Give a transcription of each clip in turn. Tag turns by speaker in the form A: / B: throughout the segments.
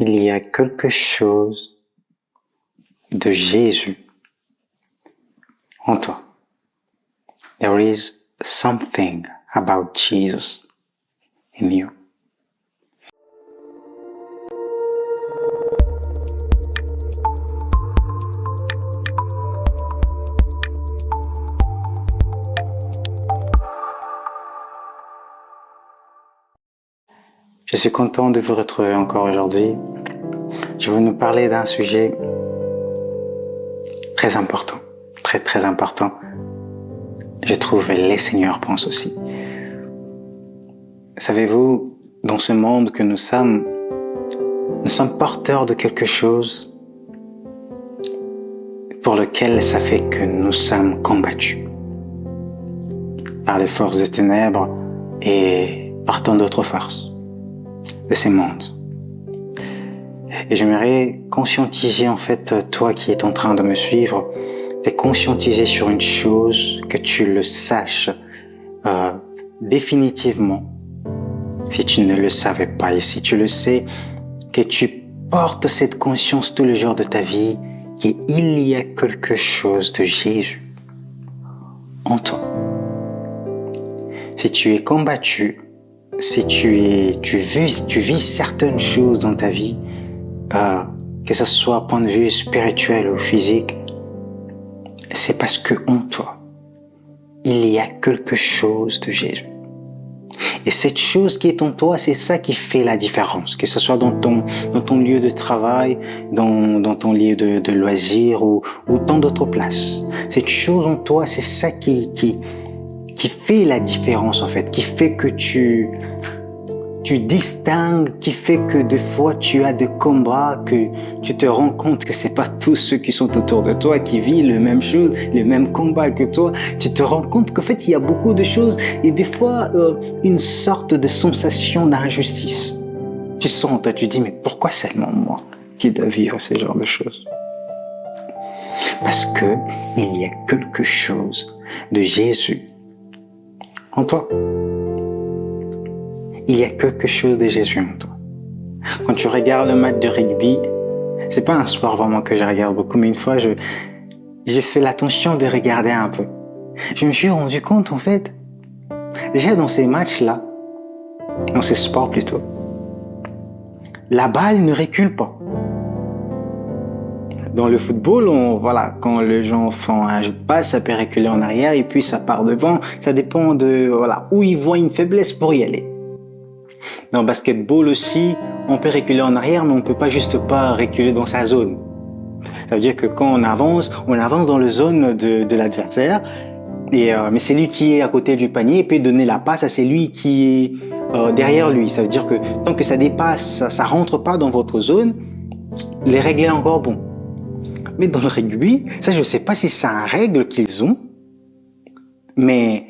A: Il y a quelque chose de Jésus en toi. There is something about Jesus in you. Je suis content de vous retrouver encore aujourd'hui. Je vais nous parler d'un sujet très important, très important. Je trouve les seigneurs pensent aussi. Savez-vous, dans ce monde que nous sommes porteurs de quelque chose pour lequel ça fait que nous sommes combattus par les forces des ténèbres et par tant d'autres forces de ces mondes. Et j'aimerais conscientiser en fait toi qui es en train de me suivre, de conscientiser sur une chose, que tu le saches définitivement, si tu ne le savais pas, et si tu le sais, que tu portes cette conscience tous les jours de ta vie, qu'il y a quelque chose de Jésus en toi. Si tu es combattu, si tu vis certaines choses dans ta vie, que ce soit point de vue spirituel ou physique, c'est parce que en toi, il y a quelque chose de Jésus. Et cette chose qui est en toi, c'est ça qui fait la différence, que ce soit dans ton lieu de travail, dans ton lieu de loisirs ou tant d'autres places. Cette chose en toi, c'est ça qui fait la différence en fait, qui fait que tu distingues, qui fait que des fois tu as des combats, que tu te rends compte que c'est pas tous ceux qui sont autour de toi qui vivent les mêmes choses, les mêmes combats que toi. Tu te rends compte qu'en fait il y a beaucoup de choses et des fois une sorte de sensation d'injustice. Tu sens, tu dis mais pourquoi seulement moi qui dois vivre ce genre de choses? Parce que il y a quelque chose de Jésus en toi. Il y a quelque chose de Jésus en toi. Quand tu regardes le match de rugby, c'est pas un sport vraiment que je regarde beaucoup, mais une fois, j'ai fait l'attention de regarder un peu. Je me suis rendu compte, en fait, déjà dans ces matchs-là, dans ces sports plutôt, la balle ne recule pas. Dans le football, quand les gens font un jeu de passe, ça peut reculer en arrière et puis ça part devant. Ça dépend de, où ils voient une faiblesse pour y aller. Dans le basketball aussi, on peut reculer en arrière, mais on peut pas reculer dans sa zone. Ça veut dire que quand on avance dans la zone de l'adversaire, mais c'est lui qui est à côté du panier peut donner la passe à celui qui est derrière lui. Ça veut dire que tant que ça dépasse, ça rentre pas dans votre zone, les règles sont encore bon. Mais dans le rugby, ça je sais pas si c'est une règle qu'ils ont, mais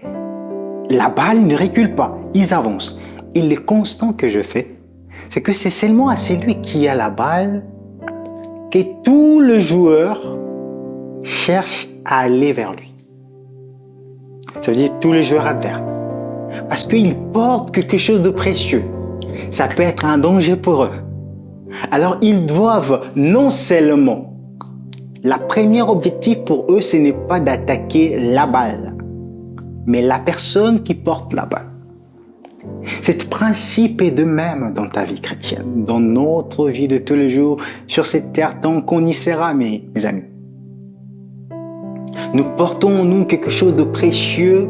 A: la balle ne recule pas, ils avancent. Et le constant que je fais, c'est que c'est seulement à celui qui a la balle que tout le joueur cherche à aller vers lui. Ça veut dire tous les joueurs adverses. Parce qu'ils portent quelque chose de précieux. Ça peut être un danger pour eux. Alors ils doivent non seulement, la première objectif pour eux, ce n'est pas d'attaquer la balle, mais la personne qui porte la balle. Cet principe est de même dans ta vie chrétienne, dans notre vie de tous les jours, sur cette terre tant qu'on y sera, mes amis. Nous portons en nous quelque chose de précieux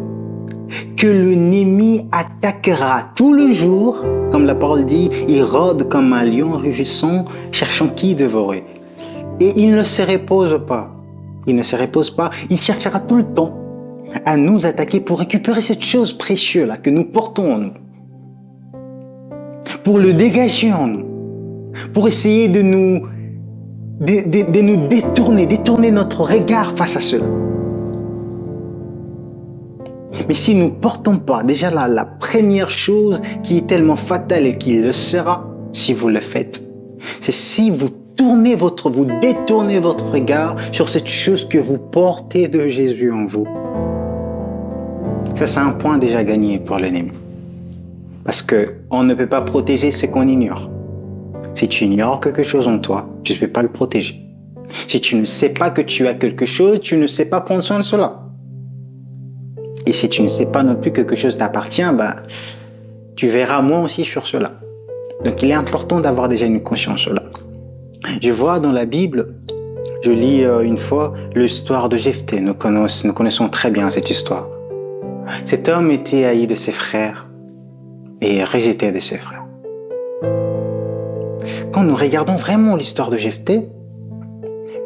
A: que l'ennemi attaquera tous les jours, comme la parole dit, il rôde comme un lion rugissant, cherchant qui dévorer. Et il ne se repose pas. Il cherchera tout le temps à nous attaquer pour récupérer cette chose précieuse-là que nous portons en nous. Pour le dégager en nous. Pour essayer de nous détourner notre regard face à cela. Mais si nous ne portons pas, déjà la première chose qui est tellement fatale et qui le sera, si vous le faites, c'est si vous détournez votre regard sur cette chose que vous portez de Jésus en vous. Ça, c'est un point déjà gagné pour l'ennemi. Parce qu'on ne peut pas protéger ce qu'on ignore. Si tu ignores quelque chose en toi, tu ne peux pas le protéger. Si tu ne sais pas que tu as quelque chose, tu ne sais pas prendre soin de cela. Et si tu ne sais pas non plus que quelque chose t'appartient, tu verras moins aussi sur cela. Donc il est important d'avoir déjà une conscience sur cela. Je vois dans la Bible, je lis une fois l'histoire de Jephthé. Nous connaissons très bien cette histoire. Cet homme était haï de ses frères et rejeté de ses frères. Quand nous regardons vraiment l'histoire de Jephthé,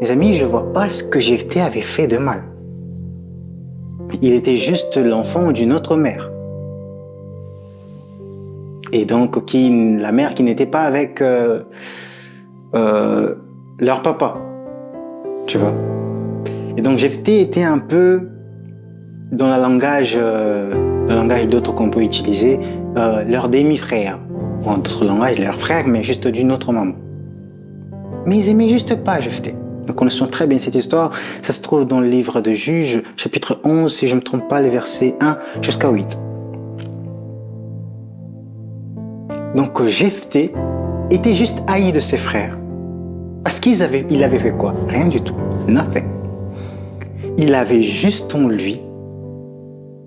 A: mes amis, je ne vois pas ce que Jephthé avait fait de mal. Il était juste l'enfant d'une autre mère. Et donc, la mère qui n'était pas avec leur papa. Tu vois. Et donc, Jephthé était un peu dans le langage d'autres qu'on peut utiliser, leur demi-frère. Ou en d'autres langages, leur frère, mais juste d'une autre maman. Mais ils aimaient juste pas Jephthé. Nous connaissons très bien cette histoire. Ça se trouve dans le livre de Juges, chapitre 11, si je ne me trompe pas, les versets 1 jusqu'à 8. Donc Jephthé était juste haï de ses frères. Parce il avait fait quoi? Rien du tout. Nothing. Il avait juste en lui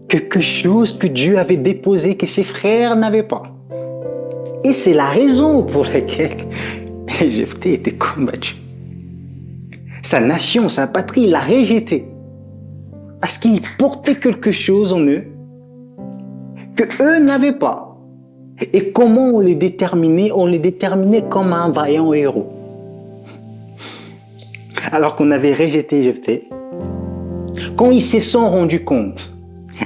A: quelque chose que Dieu avait déposé, que ses frères n'avaient pas. Et c'est la raison pour laquelle Jephthé était combattu. Sa nation, sa patrie, il l'a rejeté. Parce qu'il portait quelque chose en eux que eux n'avaient pas. Et comment on les déterminait? On les déterminait comme un vaillant héros. Alors qu'on avait rejeté Jephthé, quand ils se sont rendus compte,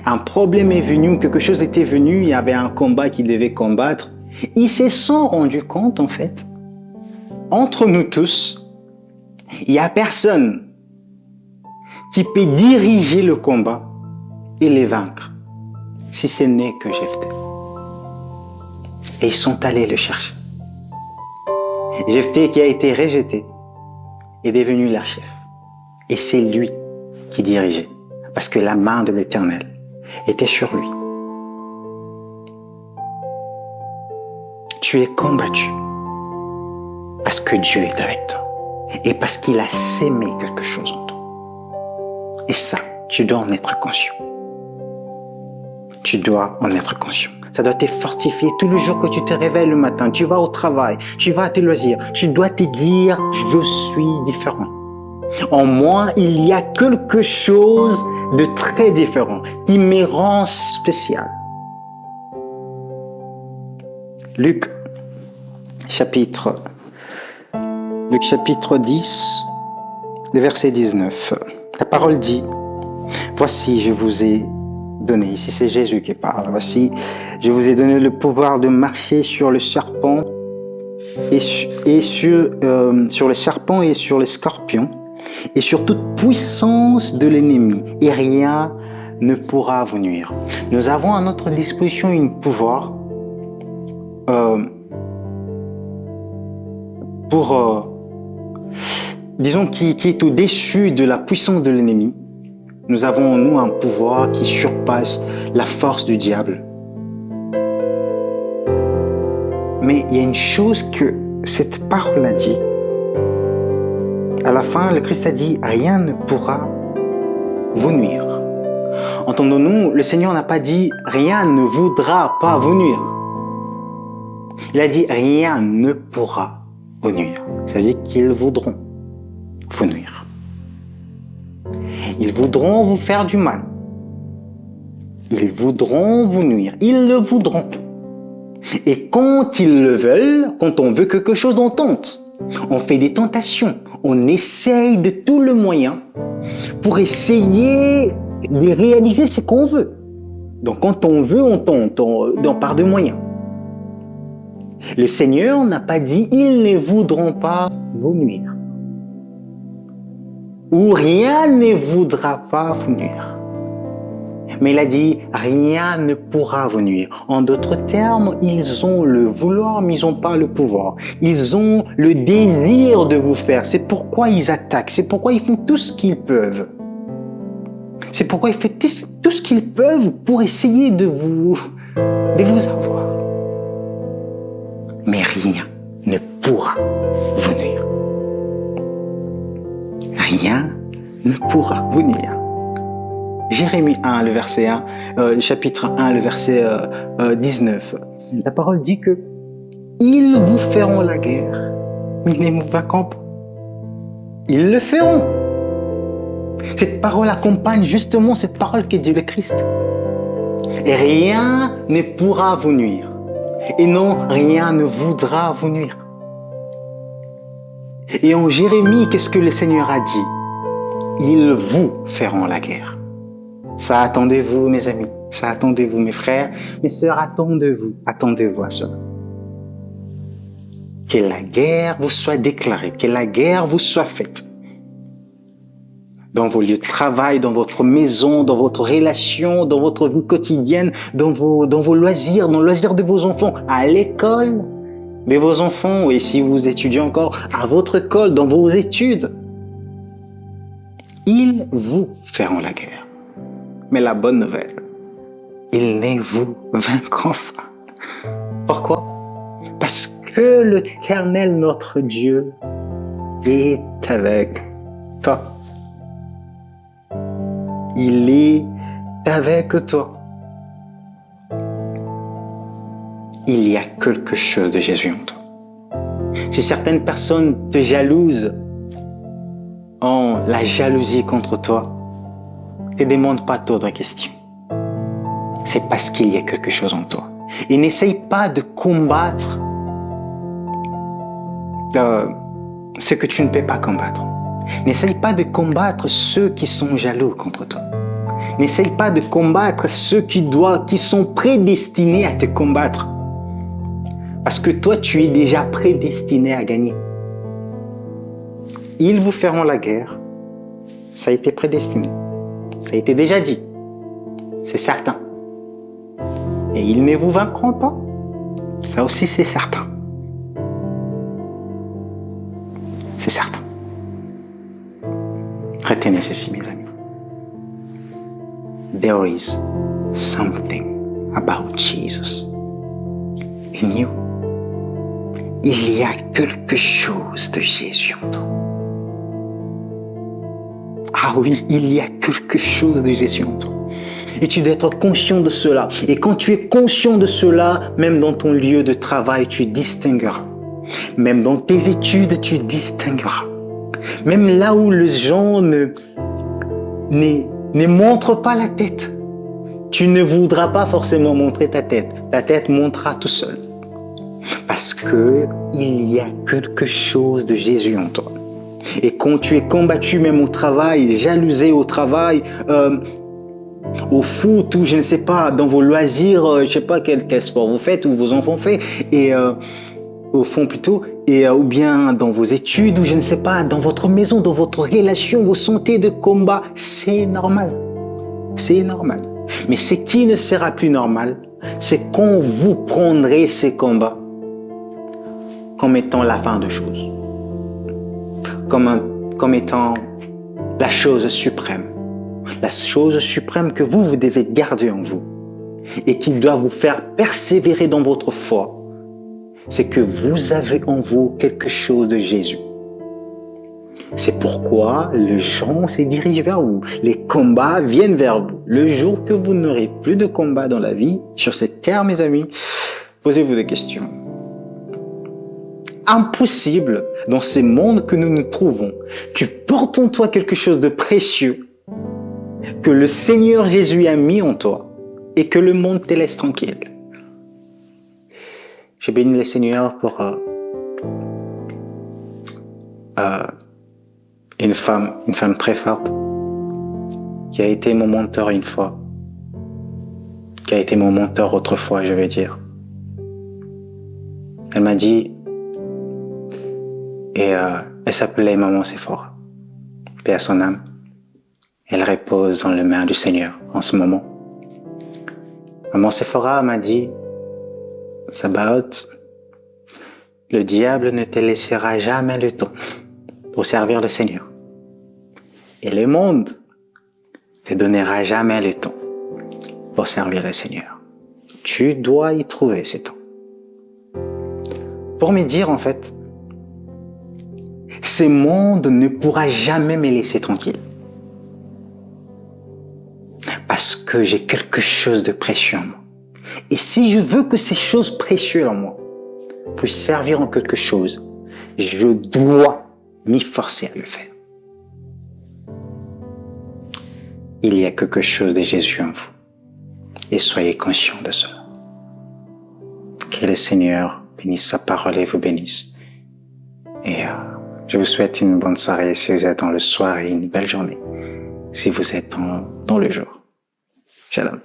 A: un problème est venu, quelque chose était venu, il y avait un combat qu'ils devaient combattre, ils se sont rendus compte, en fait, entre nous tous, il n'y a personne qui peut diriger le combat et les vaincre, si ce n'est que Jephthé. Et ils sont allés le chercher. Jephthé, qui a été rejeté, est devenu leur chef. Et c'est lui qui dirigeait, parce que la main de l'Éternel était sur lui. Tu es combattu parce que Dieu est avec toi et parce qu'il a sémé quelque chose en toi. Et ça, tu dois en être conscient. Tu dois en être conscient. Ça doit te fortifier tous les jours que tu te réveilles le matin. Tu vas au travail, tu vas à tes loisirs. Tu dois te dire, je suis différent. En moi, il y a quelque chose de très différent qui me rend spécial. Luc chapitre 10, le verset 19. La parole dit, voici, je vous ai donné, ici c'est Jésus qui parle, voici, je vous ai donné le pouvoir de marcher sur le serpent sur le serpent et sur les scorpions et sur toute puissance de l'ennemi, et rien ne pourra vous nuire. Nous avons à notre disposition un pouvoir disons qui est au-dessus de la puissance de l'ennemi. Nous avons en nous un pouvoir qui surpasse la force du diable. Mais il y a une chose que cette parole a dit. À la fin, le Christ a dit, rien ne pourra vous nuire. Entendons-nous, le Seigneur n'a pas dit, rien ne voudra pas vous nuire. Il a dit, rien ne pourra vous nuire. Ça veut dire qu'ils voudront vous nuire. Ils voudront vous faire du mal. Ils voudront vous nuire. Ils le voudront. Et quand ils le veulent, quand on veut quelque chose, on tente. On fait des tentations. On essaye de tout le moyen pour essayer de réaliser ce qu'on veut. Donc quand on veut, on tente, on part de moyens. Le Seigneur n'a pas dit « ils ne voudront pas vous nuire » ou « rien ne voudra pas vous nuire ». Mais il a dit « rien ne pourra vous nuire ». En d'autres termes, ils ont le vouloir, mais ils n'ont pas le pouvoir. Ils ont le désir de vous faire. C'est pourquoi ils attaquent. C'est pourquoi ils font tout ce qu'ils peuvent. C'est pourquoi ils font tout ce qu'ils peuvent pour essayer de vous avoir. Mais rien ne pourra vous nuire. Rien ne pourra vous nuire. Jérémie 1, le verset 1, chapitre 1, le verset 19. La parole dit que ils vous feront la guerre, mais ils ne vous vaincront pas. Ils le feront. Cette parole accompagne justement cette parole qui est Dieu le Christ. Et rien ne pourra vous nuire. Et non, rien ne voudra vous nuire. Et en Jérémie, qu'est-ce que le Seigneur a dit? Ils vous feront la guerre. Ça attendez-vous, mes amis. Ça attendez-vous, mes frères, mes sœurs, attendez-vous à cela. Que la guerre vous soit déclarée, que la guerre vous soit faite. Dans vos lieux de travail, dans votre maison, dans votre relation, dans votre vie quotidienne, dans vos loisirs, dans le loisir de vos enfants, à l'école de vos enfants, et si vous étudiez encore, à votre école, dans vos études. Ils vous feront la guerre. Mais la bonne nouvelle, ils ne vous vaincront pas. Pourquoi? Parce que l'Éternel, notre Dieu, est avec toi. Il est avec toi. Il y a quelque chose de Jésus en toi. Si certaines personnes te jalousent, ont la jalousie contre toi, ne te demande pas d'autres questions. C'est parce qu'il y a quelque chose en toi. Et n'essaye pas de combattre ce que tu ne peux pas combattre. N'essaye pas de combattre ceux qui sont jaloux contre toi. N'essaye pas de combattre ceux qui sont prédestinés à te combattre. Parce que toi, tu es déjà prédestiné à gagner. Ils vous feront la guerre. Ça a été prédestiné. Ça a été déjà dit. C'est certain. Et ils ne vous vaincront pas. Ça aussi, c'est certain. C'est certain. Retenez ceci, mes amis. There is something about Jesus in you. Il y a quelque chose de Jésus en toi. Ah oui, il y a quelque chose de Jésus en toi. Et tu dois être conscient de cela. Et quand tu es conscient de cela, même dans ton lieu de travail, tu distingueras. Même dans tes études, tu distingueras. Même là où les gens ne montrent pas la tête, tu ne voudras pas forcément montrer ta tête. Ta tête montrera tout seul. Parce que il y a quelque chose de Jésus en toi. Et quand tu es combattu même au travail, jalousé au travail, au foot ou je ne sais pas, dans vos loisirs, je sais pas quel sport vous faites ou vos enfants font, et au fond plutôt, et ou bien dans vos études ou je ne sais pas, dans votre maison, dans votre relation, vos santé de combat, c'est normal. C'est normal. Mais ce qui ne sera plus normal, c'est quand vous prendrez ces combats comme étant la fin de choses. Comme étant la chose suprême. La chose suprême que vous devez garder en vous et qui doit vous faire persévérer dans votre foi. C'est que vous avez en vous quelque chose de Jésus. C'est pourquoi les gens se dirigent vers vous. Les combats viennent vers vous. Le jour que vous n'aurez plus de combat dans la vie, sur cette terre, mes amis, posez-vous des questions. Impossible, dans ces mondes que nous nous trouvons, tu portes en toi quelque chose de précieux que le Seigneur Jésus a mis en toi et que le monde te laisse tranquille. Je bénis le Seigneur pour une femme très forte qui a été mon mentor une fois, qui a été mon mentor autrefois, je vais dire. Elle m'a dit, et elle s'appelait Maman Sephora, paix à son âme. Elle repose dans les mains du Seigneur en ce moment. Maman Sephora m'a dit, Sabaoth, le diable ne te laissera jamais le temps pour servir le Seigneur. Et le monde ne te donnera jamais le temps pour servir le Seigneur. Tu dois y trouver ce temps. Pour me dire, en fait, ce monde ne pourra jamais me laisser tranquille. Parce que j'ai quelque chose de précieux en moi. Et si je veux que ces choses précieuses en moi puissent servir en quelque chose, je dois m'y forcer à le faire. Il y a quelque chose de Jésus en vous. Et soyez conscients de cela. Que le Seigneur bénisse sa parole et vous bénisse. Et je vous souhaite une bonne soirée si vous êtes dans le soir et une belle journée si vous êtes dans le jour. Shalom.